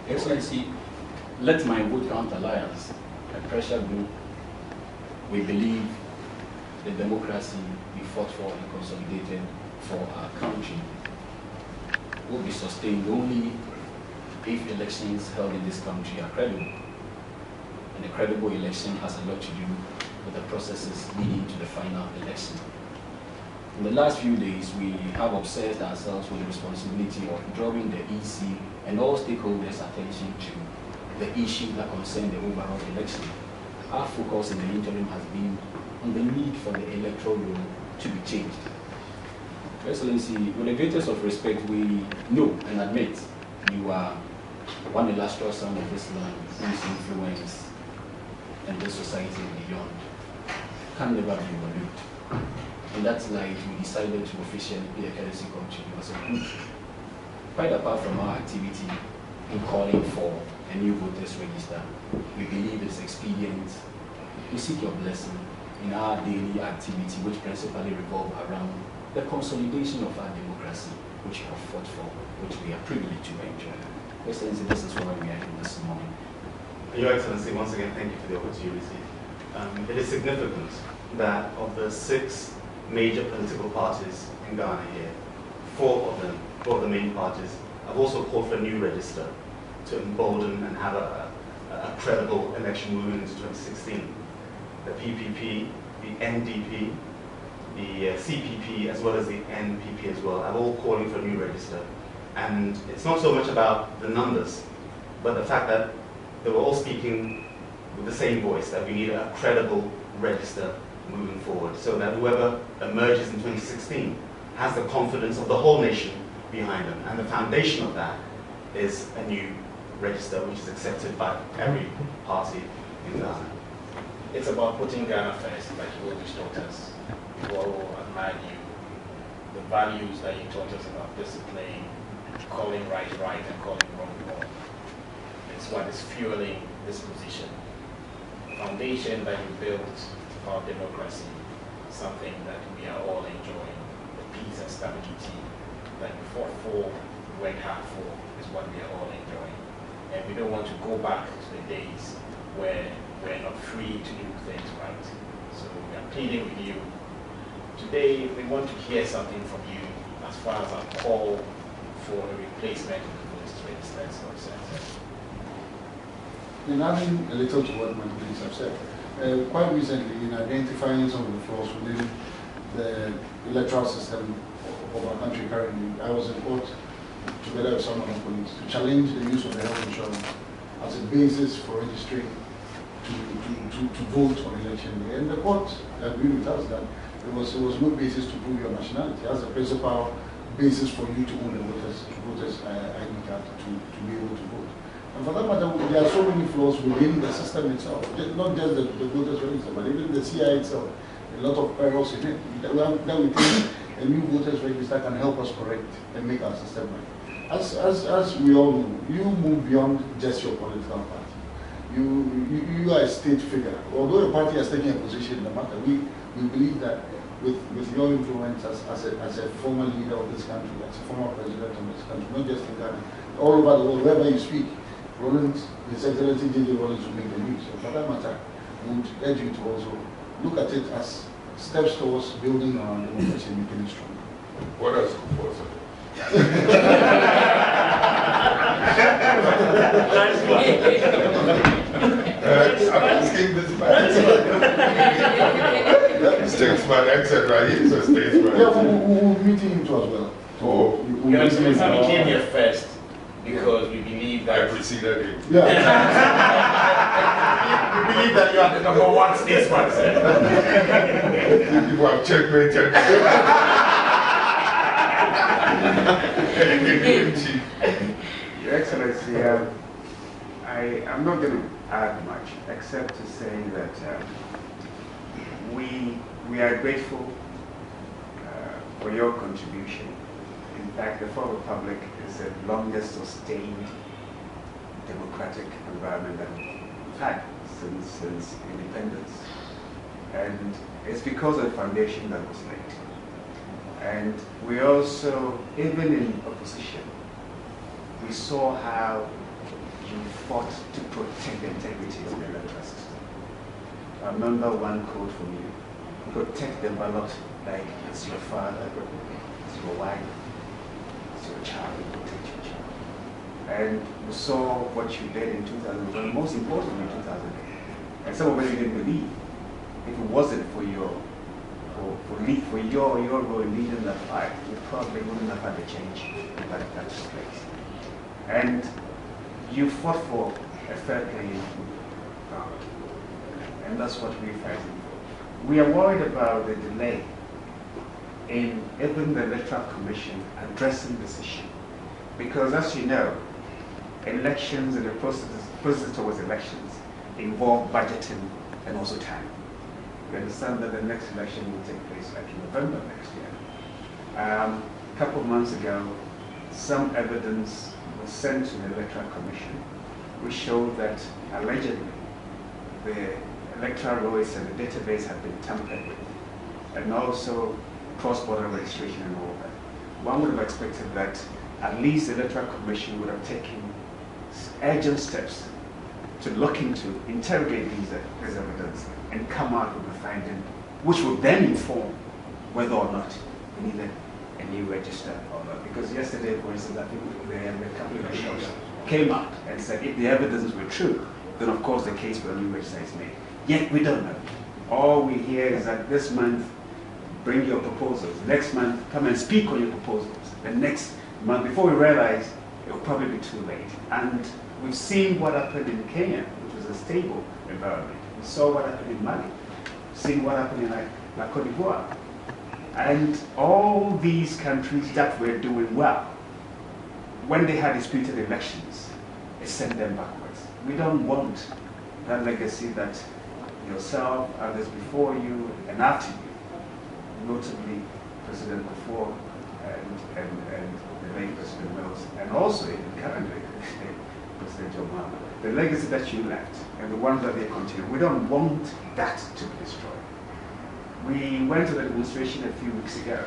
Excellency, Let My Vote Count Alliance, a pressure group, we believe the democracy we fought for and consolidated for our country will be sustained only if elections held in this country are credible. And a credible election has a lot to do with the processes leading to the final election. In the last few days, we have obsessed ourselves with the responsibility of drawing the EC and all stakeholders' attention to the issues that concern the overall election. Our focus in the interim has been on the need for the electoral law to be changed. Excellency, with the greatest of respect, we know and admit you are one illustrious son of this land whose influence in this society and beyond can never be overlooked. In that light, we decided to officially pay a courtesy call to you as a group. Quite apart from our activity in calling for a new voters register, we believe it's expedient to seek your blessing in our daily activity, which principally revolve around the consolidation of our democracy, which we have fought for, which we are privileged to enjoy. Excellency, this is why we are here this morning. Your Excellency, once again, thank you for the opportunity. It is significant that of the 6 major political parties in Ghana here, 4 of the main parties, have also called for a new register to embolden and have a credible election moving into 2016. The PPP, the NDP, the CPP, as well as the NPP as well, are all calling for a new register. And it's not so much about the numbers, but the fact that they were all speaking with the same voice, that we need a credible register moving forward, so that whoever emerges in 2016 has the confidence of the whole nation behind them. And the foundation of that is a new register which is accepted by every party in Ghana. It's about putting Ghana first, like you always taught us. We all admire you, the values that you taught us about discipline, calling right and calling wrong wrong. It's what is fueling this position. The foundation that you built for our democracy, something that we are all enjoying. The peace and stability that you fought for, worked hard for, is what we are all enjoying. And we don't want to go back to the days where we're not free to do things right. So we are pleading with you. Today, we want to hear something from you as far as our call for a replacement of the voters register is concerned. In adding a little to what my colleagues have said, quite recently in identifying some of the flaws within the electoral system of our country currently, I was in court together with some of my colleagues to challenge the use of the health insurance as a basis for registering to vote on election day. And the court agreed with us that there was no basis to prove your nationality as a principal basis for you to own a voter's ID card to be able to vote. And for that matter, there are so many flaws within the system itself, not just the voters register, but even the CI itself. A lot of errors in it that we think a new voters register can help us correct and make our system right. As we all know, you move beyond just your political party. You are a state figure. Although a party has taken a position in the matter, we believe that with your influence as a former leader of this country, as a former president of this country, not just in Ghana, all over the world, wherever you speak, Rawlings, His Excellency J.J. Rawlings will make the news. So for that matter, we would urge you to also look at it as steps towards building our democracy and making it strong. What else for sir? I'm asking this man. Statesman, etc. He's a statesman. Yeah, we'll meet him too as well. Oh, We came here first because we believe that I preceded him. Yeah. we believe that you are the #1 statesman, sir. People have checkmated. Your Excellency, I'm not going to add much except to say that we are grateful for your contribution. In fact, the Fourth Republic is the longest sustained democratic environment that we've had since independence. And it's because of the foundation that was laid. And we also, even in opposition, we saw how you fought to protect the integrity of the electoral system. I remember one quote from you: protect the ballot like it's your father, it's your wife, it's your child, you protect your child. And we saw what you did in 2001, most importantly in 2008. And some of us didn't believe. If it wasn't for your role in leading that fight, we probably wouldn't have had the change that took place. And you fought for a fair playing ground. And that's what we're fighting for. We are worried about the delay in even the Electoral Commission addressing this issue. Because as you know, elections and the process towards elections involve budgeting and also time. We understand that the next election will take place like in November next year. A couple of months ago, some evidence was sent to the Electoral Commission which showed that allegedly the electoral rolls and the database had been tampered with, and also cross-border registration and all that. One would have expected that at least the Electoral Commission would have taken urgent steps to look into, interrogate these evidence, and come out with a finding, which would then inform whether or not we needed a new register or not. Because yesterday, for instance, I think the couple of bishops came out and said if the evidence were true, then of course the case for a new register is made. Yet we don't know. All we hear is that this month, bring your proposals. Next month, come and speak on your proposals. The next month, before we realize, it will probably be too late. And we've seen what happened in Kenya, which was a stable environment. We saw what happened in Mali. We've seen what happened in like Cote d'Ivoire. And all these countries that were doing well, when they had disputed elections, it sent them backwards. We don't want that legacy that yourself, others before you, and after you, notably President Kufuor and the late President Mills, and also even currently President Obama, the legacy that you left and the ones that they continue, we don't want that to be destroyed. We went to the demonstration a few weeks ago,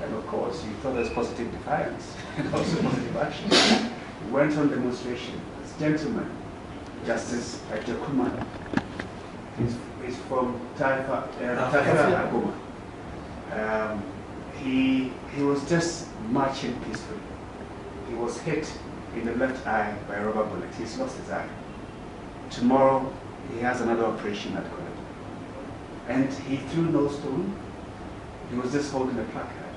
and of course you thought there's positive defiance and also positive action. We went on demonstration. This gentleman, Justice Ajakuman, he's from Taifa Agoma. He was just marching peacefully. He was hit in the left eye by a rubber bullet. He's lost his eye. Tomorrow, he has another operation at Korea. And he threw no stone. He was just holding a placard.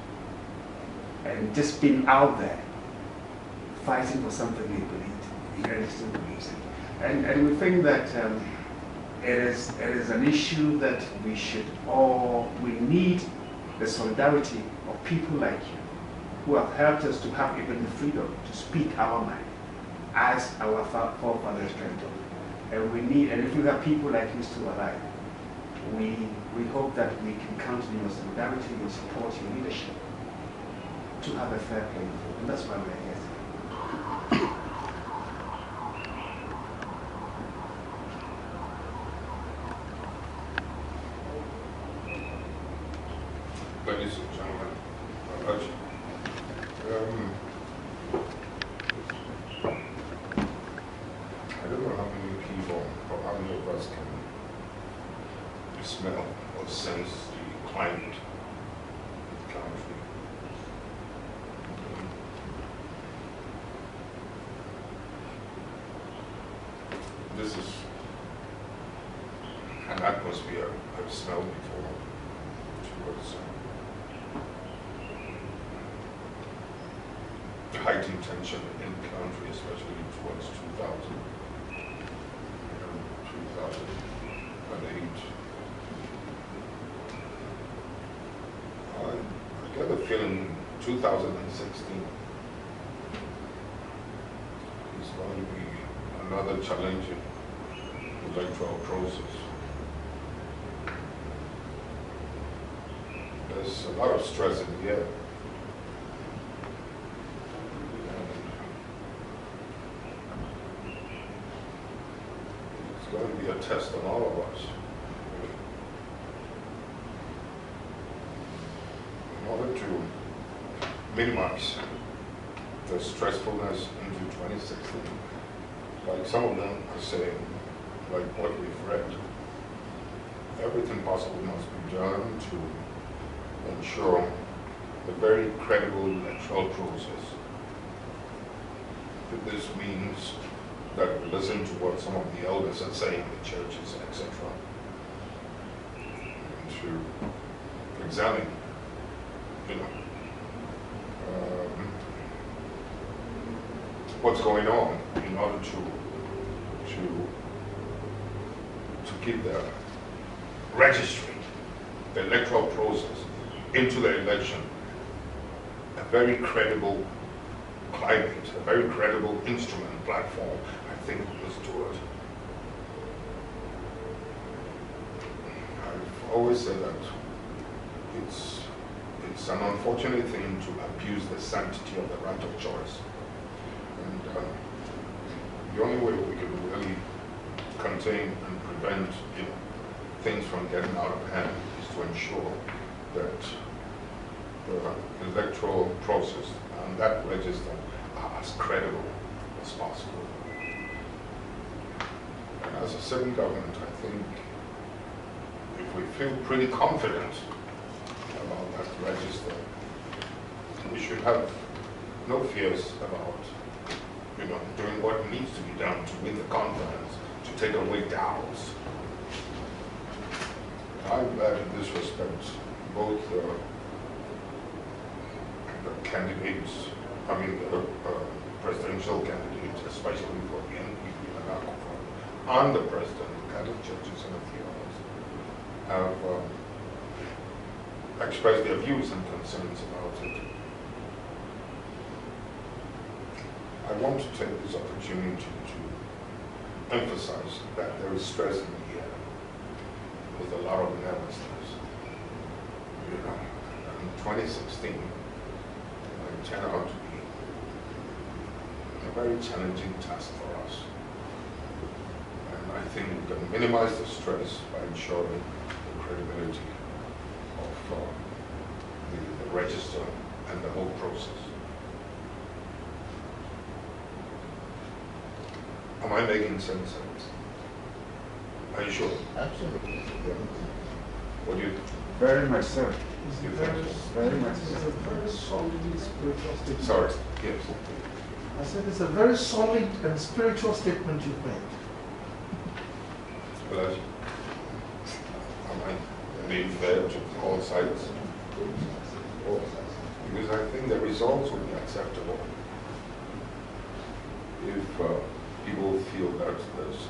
And just being out there, fighting for something he believed. He really still believes in. And we think that it is an issue that we need the solidarity of people like you, who have helped us to have even the freedom to speak our mind as our forefathers dreamt of. And if you have people like you still alive, we hope that we can count on your solidarity, your support, your leadership to have a fair playing field. And that's why we're here today. Ladies and gentlemen, I don't know how many people or how many of us can smell or sense the climate of the country. This is an atmosphere I've smelled before towards heightened tension in the country, especially towards 2008. I get a feeling 2016 is going to be another challenging electoral process. There's a lot of stress in the air. It's going to be a test on all of us. In order to minimize the stressfulness into 2016, like some of them are saying, like what we've read, everything possible must be done to ensure a very credible electoral process. This means that we listen to what some of the elders are saying in the churches, etc. And to examine, what's going on in order to keep the registry, the electoral process into the election a very credible climate, a very credible instrument, platform, I think was to it. I've always said that it's an unfortunate thing to abuse the sanctity of the right of choice. And the only way we can really contain and prevent things from getting out of hand is to ensure that the electoral process and that register are as credible as possible. And as a civil government, I think if we feel pretty confident about that register, we should have no fears about doing what needs to be done to win the confidence, to take away doubts. I'm glad in this respect, both the candidates, the presidential candidates, especially for the NPP and the president, the Catholic churches and a few others, have expressed their views and concerns about it. I want to take this opportunity to emphasize that there is stress in the air with a lot of nervousness. In 2016, it turned out to be a very challenging task for us. And I think we can minimize the stress by ensuring the credibility of the register and the whole process. Am I making sense? Are you sure? Absolutely. Yeah. What do you think? Very much so. Very much. It's a very solid spiritual statement. Sorry. Yes. I said it's a very solid and spiritual statement you've made. Well, am I being fair to all sides? Because I think the results will be acceptable if people feel that there's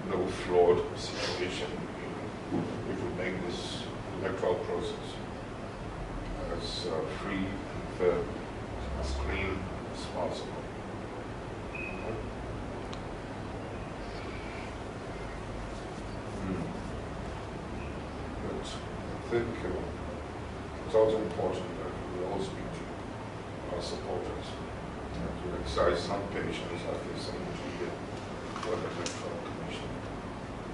no flawed situation, if we make this electoral process as free and fair, as clean as possible. But I think it's also important that we all speak to our supporters to exercise some patience as they say to the Electoral Commission.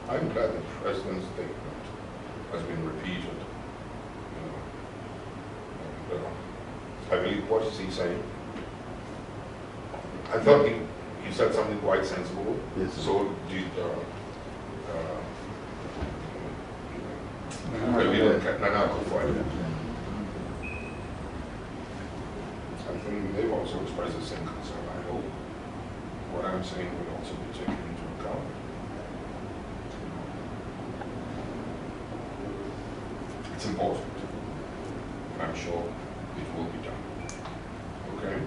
I'm glad the President's statement has been repeated. I believe, what is he saying? I thought he said something quite sensible. Yes. So did Nana Akufo-Addo. I think they've also expressed the same concern. I hope what I'm saying will also be taken into account. It's important, and I'm sure it will be done. Okay?